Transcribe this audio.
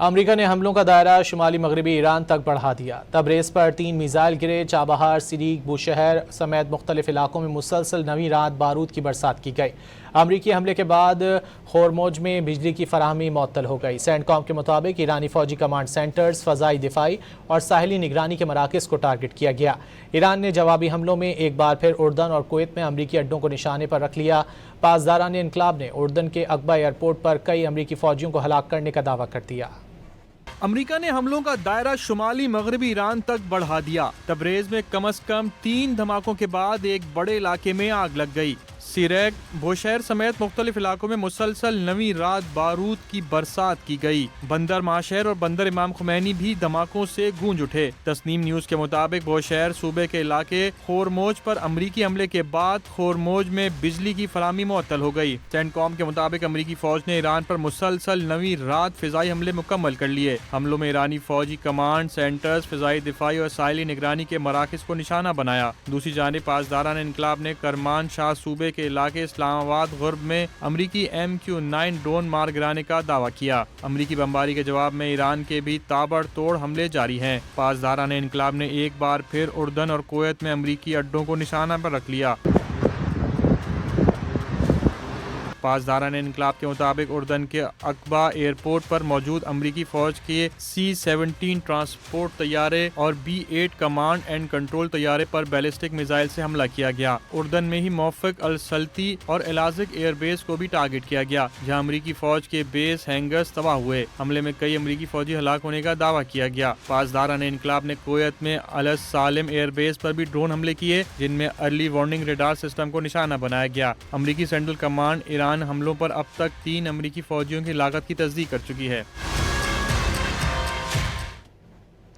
امریکہ نے حملوں کا دائرہ شمالی مغربی ایران تک بڑھا دیا۔ تبریز پر 3 میزائل گرے، چابہار، سریک، بوشہر سمیت مختلف علاقوں میں مسلسل نویں رات بارود کی برسات کی گئی۔ امریکی حملے کے بعد خورموج میں بجلی کی فراہمی معطل ہو گئی۔ سینٹ کام کے مطابق ایرانی فوجی کمانڈ سینٹرز، فضائی دفاعی اور ساحلی نگرانی کے مراکز کو ٹارگٹ کیا گیا۔ ایران نے جوابی حملوں میں ایک بار پھر اردن اور کویت میں امریکی اڈوں کو نشانے پر رکھ لیا۔ پاسداران انقلاب نے اردن کے عقبہ ایئرپورٹ پر کئی امریکی فوجیوں کو ہلاک کرنے کا دعویٰ کر دیا۔ امریکہ نے حملوں کا دائرہ شمالی مغربی ایران تک بڑھا دیا۔ تبریز میں کم از کم 3 دھماکوں کے بعد ایک بڑے علاقے میں آگ لگ گئی۔ سیریک، بوشہر سمیت مختلف علاقوں میں مسلسل نویں رات بارود کی برسات کی گئی۔ بندر ماشہر اور بندر امام خمینی بھی دھماکوں سے گونج اٹھے۔ تسنیم نیوز کے مطابق بوشہر صوبے کے علاقے خورموج پر امریکی حملے کے بعد خورموج میں بجلی کی فراہمی معطل ہو گئی۔ سینٹ کام کے مطابق امریکی فوج نے ایران پر مسلسل نویں رات فضائی حملے مکمل کر لیے۔ حملوں میں ایرانی فوجی کمانڈ سینٹرز، فضائی دفاعی اور ساحلی نگرانی کے مراکز کو نشانہ بنایا۔ دوسری جانب پاسداران انقلاب نے کرمان شاہ صوبے کے علاقے اسلام آباد غرب میں امریکی MQ-9 ڈرون مار گرانے کا دعویٰ کیا۔ امریکی بمباری کے جواب میں ایران کے بھی تابڑ توڑ حملے جاری ہیں۔ پاسداران انقلاب نے ایک بار پھر اردن اور کویت میں امریکی اڈوں کو نشانہ پر رکھ لیا۔ پاسداران انقلاب کے مطابق اردن کے عقبہ ایئرپورٹ پر موجود امریکی فوج کے C-17 ٹرانسپورٹ طیارے اور B-8 کمانڈ اینڈ کنٹرول طیارے پر بیلسٹک میزائل سے حملہ کیا گیا۔ اردن میں ہی موفق السلطی اور الازق ایئر بیس کو بھی ٹارگٹ کیا گیا، جہاں امریکی فوج کے بیس ہینگرز تباہ ہوئے۔ حملے میں کئی امریکی فوجی ہلاک ہونے کا دعویٰ کیا گیا۔ پاسداران انقلاب نے کویت میں السالم ایئر بیس پر بھی ڈرون حملے کیے، جن میں ارلی وارننگ ریڈار سسٹم کو نشانہ بنایا گیا۔ امریکی سینٹرل کمانڈ ایران حملوں پر اب تک 3 امریکی فوجیوں کی ہلاکت کی تصدیق کر چکی ہے۔